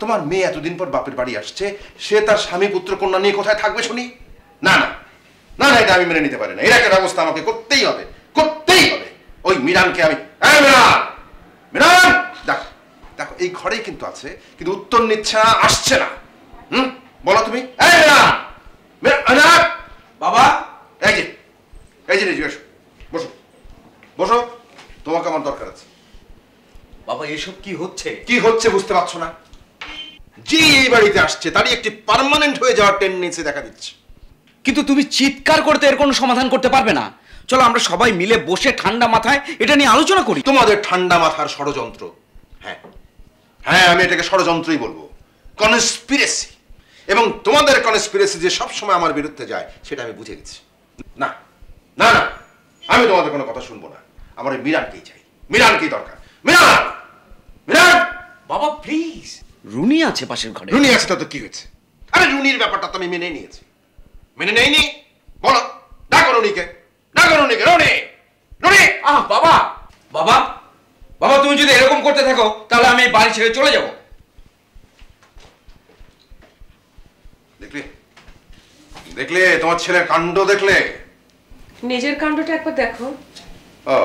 তোমার মেয়ে এতদিন পর বাপের বাড়ি আসছে, সে তার স্বামী পুত্র কন্যা নিয়ে কোথায় থাকবে শুনি? না না না না, এটা আমি মেনে নিতে পারি না। এর একটা ব্যবস্থা আমাকে করতেই হবে, করতেই হবে। ওই মিরানকে আমি, মিরান দেখো দেখো, এই ঘরেই কিন্তু আছে, কিন্তু উত্তর নিচ্ছে না, আসছে না। বলো তুমি। বাবা, এই যে এই যে জিজ্ঞেস, বসো বসো, তোমাকে আমার দরকার আছে। বাবা, এসব কি হচ্ছে? কি হচ্ছে বুঝতে পারছো না? যে এই বাড়িতে আসছে তারই একটি পার্মানেন্ট হয়ে যাওয়ার টেন্ডেন্সি দেখা দিচ্ছে। কিন্তু তুমি চিৎকার করতে এর কোনো সমাধান করতে পারবে না। চলো আমরা সবাই মিলে বসে ঠান্ডা মাথায় এটা নিয়ে আলোচনা করি। তোমাদের ঠান্ডা মাথার ষড়যন্ত্র, হ্যাঁ হ্যাঁ, আমি এটাকে ষড়যন্ত্রই বলবো, কনস্পিরেসি। এবং তোমাদের কনস্পিরেসি যে সবসময় আমার বিরুদ্ধে যায় সেটা আমি বুঝে গেছি। না না না, আমি তোমাদের কোনো কথা শুনবো না। আমার ওই মিরানকেই চাই, মিরানকেই দরকার। মিরান, মিরান বাবা প্লিজ। রুনি আছে পাশের ঘরে। রুনি আছে তো কি হয়েছে? আরে রুনির ব্যাপারটা তো আমি মেনে নিয়েছি। মেনে নেইনি? বলো, ডাকো রুনিকে, ডাকো রুনিকে। Rooney, Rooney. বাবা বাবা বাবা, তুমি যদি এরকম করতে থাকো তাহলে আমি বাড়ি ছেড়ে চলে যাব। দেখলে দেখলে তোমার ছেলের কাণ্ড দেখলে? নিজের কাণ্ডটা একবার দেখো। ও,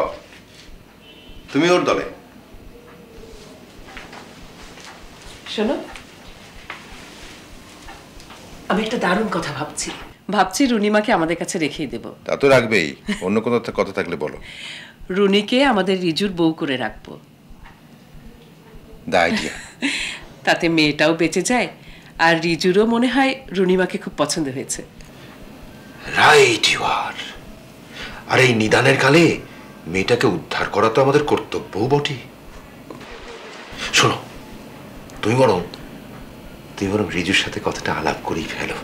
তুমি ওর দলে? শোনো, আমি একটা দারুণ কথা ভাবছি রুনিমাকে আমাদের কাছে রেখেই দেব। তা তো রাখবেই, অন্য কোনো কথা থাকলে বলো। রুনিকে আমাদের রিজুর বউ করে রাখবো। তাতে মেয়েটাও বেঁচে যায়, আর রিজুরও মনে হয় রুনিমাকে খুব পছন্দ হয়েছে। রাইট ইউ আর। আর এই নিদানের কালে মেয়েটাকে উদ্ধার করা তো আমাদের কর্তব্যও বটে। শোনো, তুমি বরং রিজুর সাথে কথাটা আলাপ করেই ফেলো।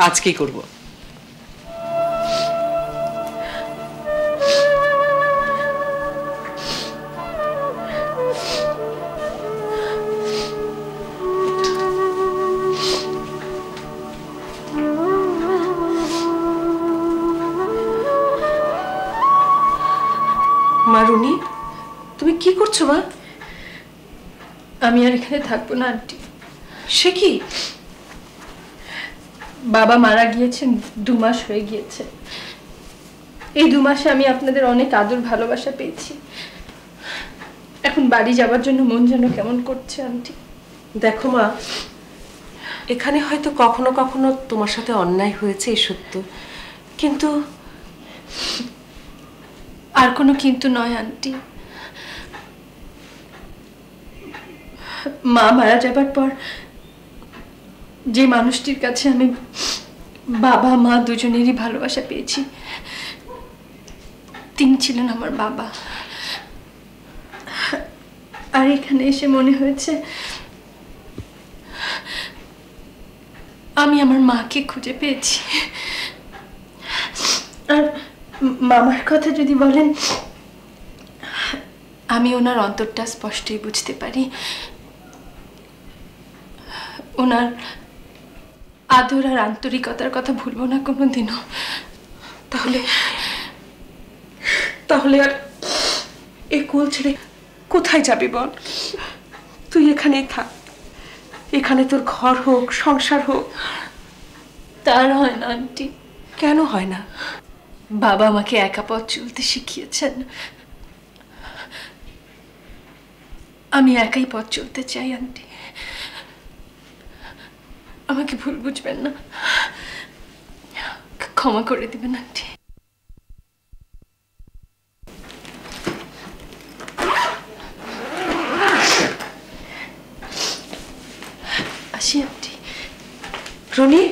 আজকেই করব। মা রুনি, তুমি কি করছো মা? আমি আর এখানে থাকবো না আন্টি। সে কি? বাবা মারা গিয়েছেন 2 মাস হয়ে গিয়েছে। এই 2 মাসে আমি আপনাদের অনেক আদর ভালোবাসা পেয়েছি। এখন বাড়ি যাবার জন্য মন যেন কেমন করছে আন্টি। দেখো মা, এখানে হয়তো কখনো কখনো তোমার সাথে অন্যায় হয়েছে, এই সত্য, কিন্তু আর কোনো কিন্তু নয় আন্টি। মা মারা যাবার পর যে মানুষটির কাছে আমি বাবা মা দুজনেরই ভালোবাসা পেয়েছি, তিনি ছিলেন আমার বাবা। আর এখানে এসে মনে হয়েছে আমি আমার মাকে খুঁজে পেয়েছি। আর মামার কথা যদি বলেন, আমি ওনার অন্তরটা স্পষ্টই বুঝতে পারি। ওনার আদর আর আন্তরিকতার কথা ভুলবো না কোনোদিনও। তাহলে আর এ কোল ছেড়ে কোথায় যাবি বল? তুই এখানেই থাক, এখানে তোর ঘর হোক, সংসার হোক। তার হয় না আন্টি। কেন হয় না? বাবা আমাকে একা পথ চলতে শিখিয়েছেন। আমি একাই পথ চলতে চাই আন্টি। আমাকে ভুল বুঝবেন না, ক্ষমা করে দিবেন আন্টি। আসি আন্টি। রুনি,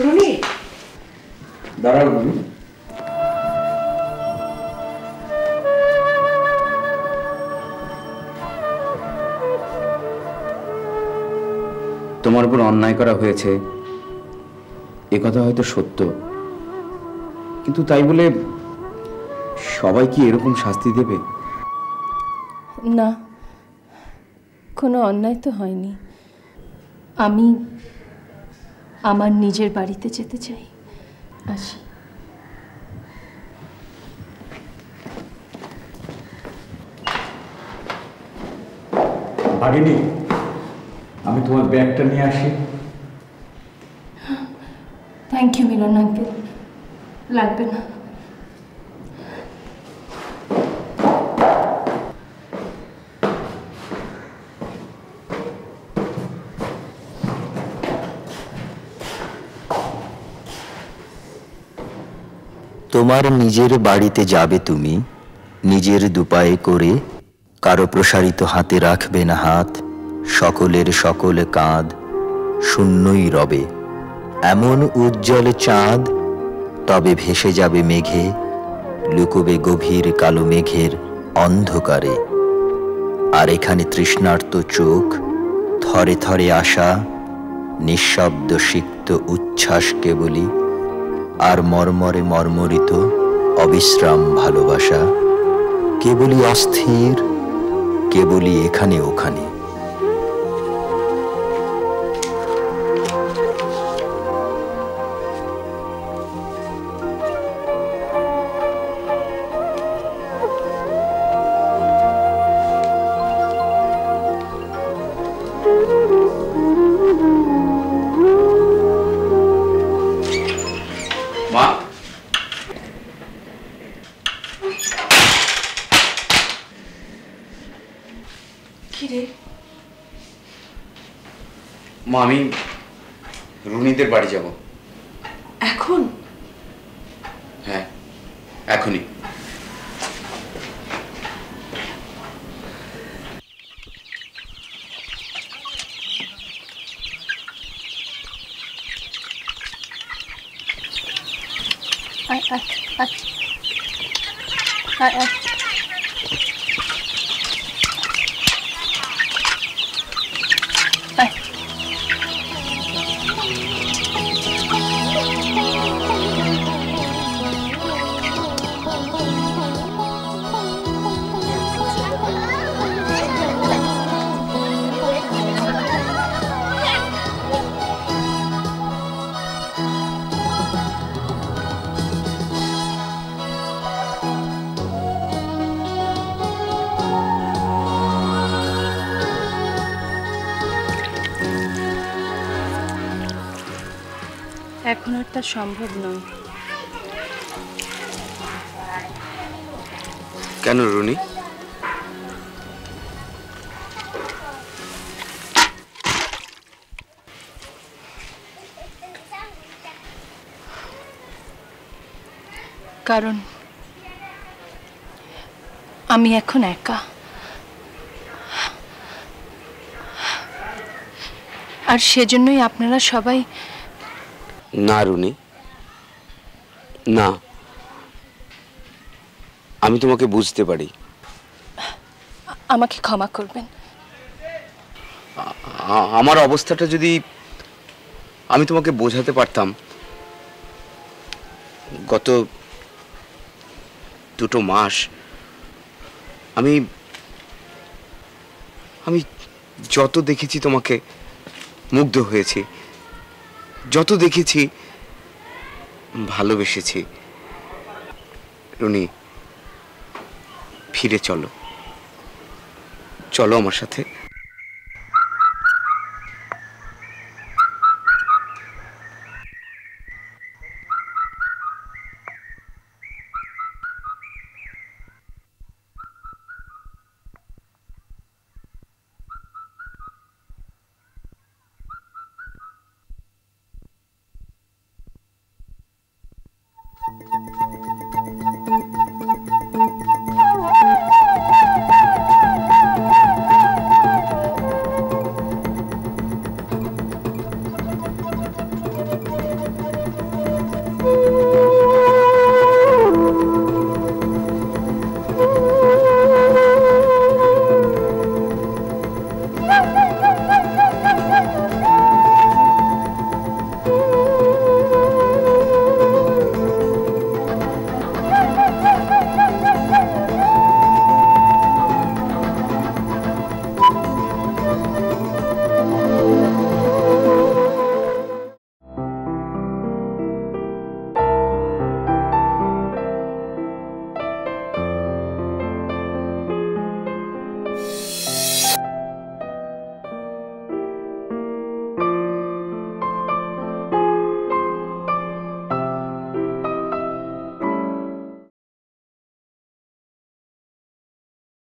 রুনি, দাঁড়াও রুনি। তোমার উপর অন্যায় করা হয়েছে এ কথা হয়তো সত্য, কিন্তু তাই বলে সবাই কি এরকম শাস্তি দেবে? না, কোনো অন্যায় তো হয়নি। আমি আমার নিজের বাড়িতে যেতে চাই। আসি। ভাগিনী, আমি তোমার ব্যাগটা নিয়ে আসি। থ্যাংক ইউ মিলন আঙ্কেল, লাগবে না। তোমার নিজের বাড়িতে যাবে তুমি, নিজের দুপায়ে করে, কারো প্রসারিত হাতে রাখবে না হাত, সকলের সকল কাঁধ শূন্যই রবে এমন উজ্জ্বল চাঁদ, তবে ভেসে যাবে মেঘে, লুকোবে গভীর কালো মেঘের অন্ধকারে। আর এখানে তৃষ্ণার্ত চোখ, থরে থরে আশা, নিঃশব্দ সিক্ত উচ্ছ্বাস কেবলি, আর মর্মরে মর্মরিত অবিশ্রাম ভালোবাসা, কেবলই অস্থির, কেবলই এখানে ওখানে। মা, কি রে? মা আমি রুনিদের বাড়ি যাব। এখন? হ্যাঁ, এখনই। এখন আর তা সম্ভব নয়। কেন রুনি? কারণ আমি এখন একা, আর সেজন্যই আপনারা সবাই। না রুনি, না, আমি তোমাকে বুঝতে পারি। আমাকে ক্ষমা করবেন। আমার অবস্থাটা যদি আমি তোমাকে বোঝাতে পারতাম, গত 2 মাস আমি যত দেখেছি তোমাকে মুগ্ধ হয়েছি, যত দেখেছি ভালোবেসেছি। রুনি, ফিরে চলো, চলো আমার সাথে।